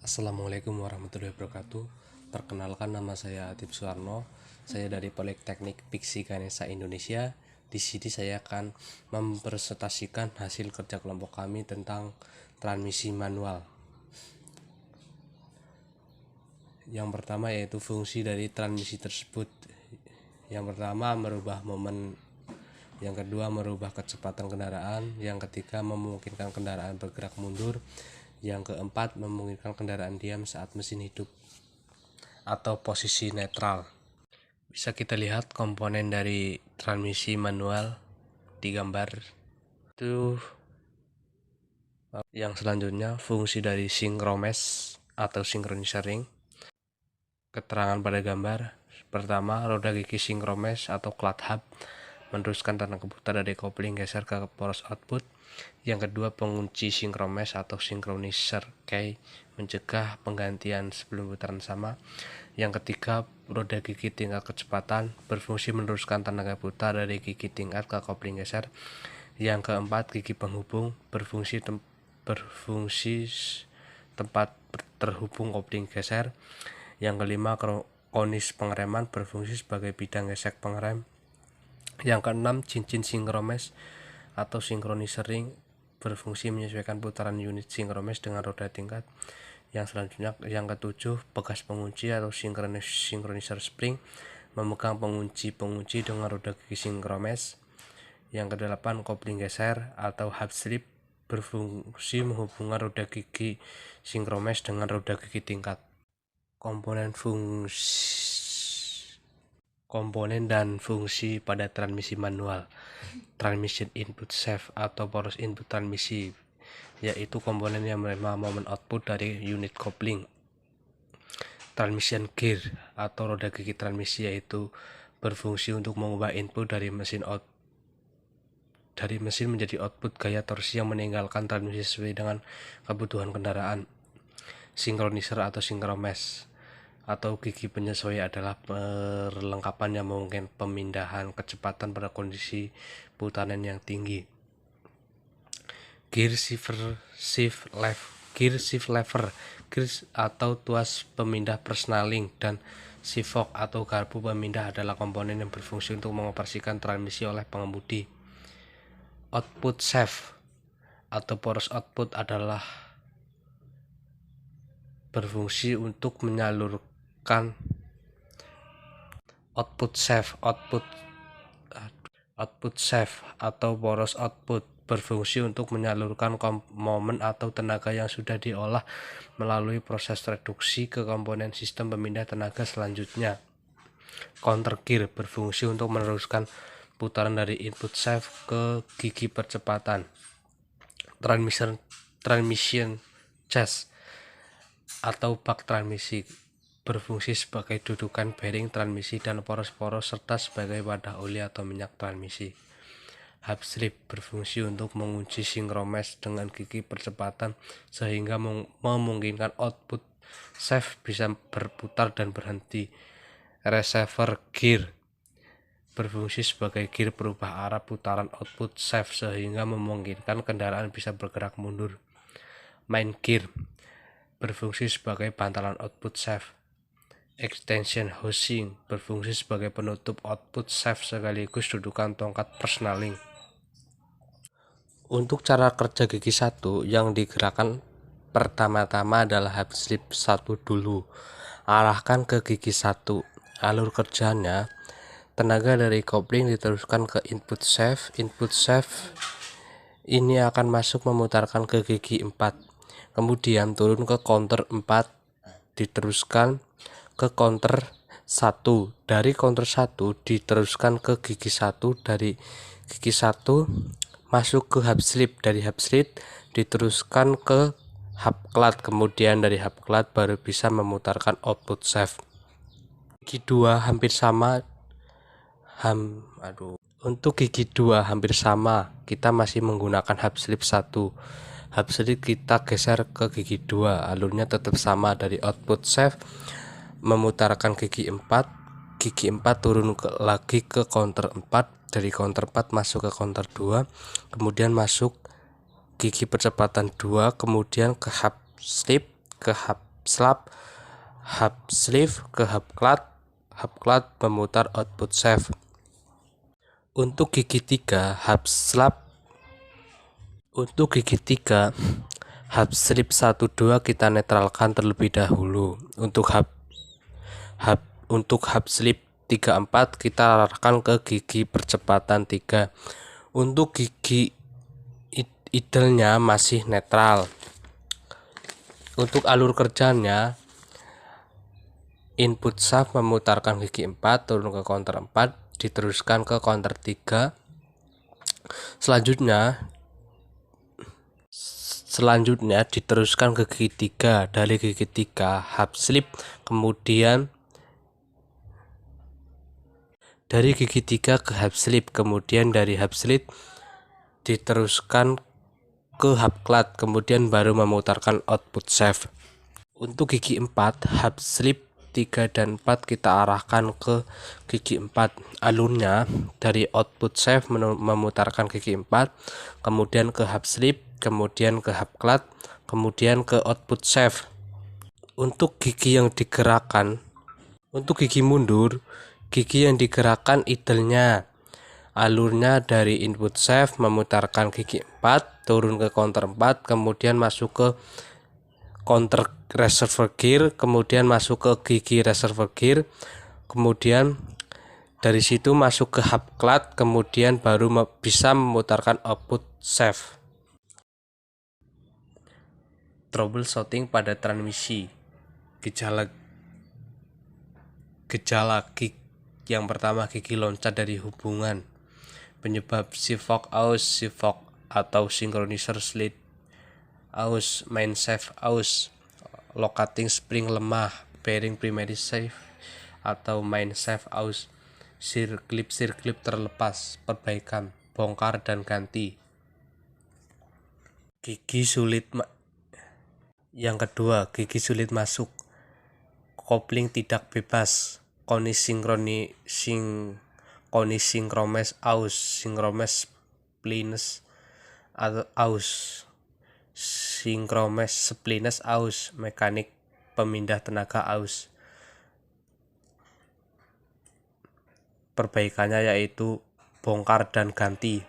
Assalamualaikum warahmatullahi wabarakatuh. Perkenalkan, nama saya Atif Suwarno. Saya dari Politeknik Piksi Ganesha Indonesia. Di sini saya akan mempresentasikan hasil kerja kelompok kami tentang transmisi manual. Yang pertama yaitu fungsi dari transmisi tersebut. Yang pertama merubah momen, yang kedua merubah kecepatan kendaraan, yang ketiga memungkinkan kendaraan bergerak mundur, yang keempat memungkinkan kendaraan diam saat mesin hidup atau posisi netral. Bisa kita lihat komponen dari transmisi manual di gambar itu. Yang selanjutnya fungsi dari synchromess atau synchronizing. Keterangan pada gambar pertama, roda gigi synchromess atau clutch hub meneruskan tenaga putar dari kopling geser ke poros output. Yang kedua, pengunci synchromess atau synchronizer key mencegah penggantian sebelum putaran sama. Yang ketiga, roda gigi tingkat kecepatan berfungsi meneruskan tenaga putar dari gigi tingkat ke kopling geser. Yang keempat, gigi penghubung berfungsi tempat terhubung kopling geser. Yang kelima, konis pengereman berfungsi sebagai bidang gesek pengerem. Yang keenam, cincin synchromess atau synchronizing berfungsi menyesuaikan putaran unit synchromess dengan roda tingkat. Yang selanjutnya, yang ketujuh, pegas pengunci atau synchronizer spring memegang pengunci dengan roda gigi synchromess. Yang kedelapan, kopling geser atau hub slip berfungsi menghubungkan roda gigi synchromess dengan roda gigi tingkat. Komponen dan fungsi pada transmisi manual. Transmission input shaft atau poros input transmisi, yaitu komponen yang menerima momen output dari unit kopling. Transmission gear atau roda gigi transmisi, yaitu berfungsi untuk mengubah input dari mesin menjadi output gaya torsi yang meninggalkan transmisi sesuai dengan kebutuhan kendaraan. Synchronizer atau synchromess atau gigi penyesuaian adalah perlengkapan yang memungkinkan pemindahan kecepatan pada kondisi putaran yang tinggi. Gear shift lever, gear atau tuas pemindah persneling, dan shift fork atau garpu pemindah adalah komponen yang berfungsi untuk mengoperasikan transmisi oleh pengemudi. Output shaft atau poros output adalah berfungsi untuk menyalurkan output shaft atau poros output berfungsi untuk menyalurkan momen atau tenaga yang sudah diolah melalui proses reduksi ke komponen sistem pemindah tenaga selanjutnya. Counter gear berfungsi untuk meneruskan putaran dari input shaft ke gigi percepatan. Transmission chassis atau bak transmisi berfungsi sebagai dudukan bearing transmisi dan poros-poros serta sebagai wadah oli atau minyak transmisi. Hub slip berfungsi untuk mengunci synchromess dengan gigi percepatan sehingga memungkinkan output shaft bisa berputar dan berhenti. Receiver gear berfungsi sebagai gear perubah arah putaran output shaft sehingga memungkinkan kendaraan bisa bergerak mundur. Main gear berfungsi sebagai bantalan output shaft. Extension housing berfungsi sebagai penutup output shaft sekaligus dudukan tongkat persneling. Untuk cara kerja gigi 1 yang digerakkan pertama-tama adalah hub slip 1 dulu. Arahkan ke gigi 1. Alur kerjanya, tenaga dari kopling diteruskan ke input shaft. Input shaft ini akan masuk memutarkan ke gigi 4. Kemudian turun ke counter 4, diteruskan ke counter 1. Dari counter 1 diteruskan ke gigi 1. Dari gigi 1 masuk ke hub slip. Dari hub slip diteruskan ke hub clutch. Kemudian dari hub clutch baru bisa memutarkan output shaft. Gigi 2 hampir sama. Untuk gigi 2 hampir sama, kita masih menggunakan hub slip 1. Hub slip kita geser ke gigi 2, alurnya tetap sama, dari output shaft memutarkan gigi 4. Gigi 4 turun lagi ke counter 4, dari counter 4 masuk ke counter 2, kemudian masuk gigi percepatan 2, kemudian ke hub slip, ke hub slap, hub sleeve ke hub clutch memutar output shaft. Untuk gigi 3 hub slap, untuk gigi 3 hub slip 1 2 kita netralkan terlebih dahulu. Untuk hub slip 3 4 kita arahkan ke gigi percepatan 3. Untuk gigi idle-nya masih netral. Untuk alur kerjanya, input shaft memutarkan gigi 4 turun ke counter 4, diteruskan ke counter 3. Selanjutnya diteruskan ke gigi 3. Dari gigi 3 hub slip, kemudian dari gigi 3 ke hub slip, kemudian dari hub slip diteruskan ke hub clutch, kemudian baru memutarkan output shaft. Untuk gigi 4 hub slip 3 dan 4 kita arahkan ke gigi 4. Alurnya dari output shaft memutarkan gigi 4, kemudian ke hub slip, kemudian ke hub clutch, kemudian ke output shaft. Untuk gigi yang digerakkan, untuk gigi mundur, gigi yang digerakkan idle-nya, alurnya dari input shaft memutarkan gigi 4 turun ke counter 4, kemudian masuk ke counter reservoir gear, kemudian masuk ke gigi reservoir gear, kemudian dari situ masuk ke hub clutch, kemudian baru bisa memutarkan output shaft. Troubleshooting pada transmisi. Gejala gig yang pertama, gigi loncat dari hubungan. Penyebab Sivok aus, atau synchronizer slide aus, main shaft aus, locating spring lemah, bearing primary shaft atau main shaft aus, sirklip terlepas, perbaikan, bongkar dan ganti. Gigi sulit yang kedua, gigi sulit masuk, kopling tidak bebas, koni synchromess aus, synchromess splines aus, synchromess splines aus, mekanik pemindah tenaga aus. Perbaikannya yaitu bongkar dan ganti.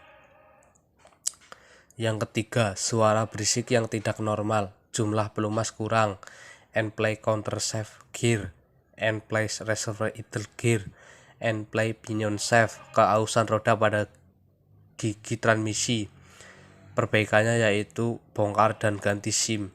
Yang ketiga, suara berisik yang tidak normal, jumlah pelumas kurang, end play counter shaft gear, end play reservoir idle gear, end play pinion shaft, keausan roda pada gigi transmisi. Perbaikannya yaitu bongkar dan ganti SIM.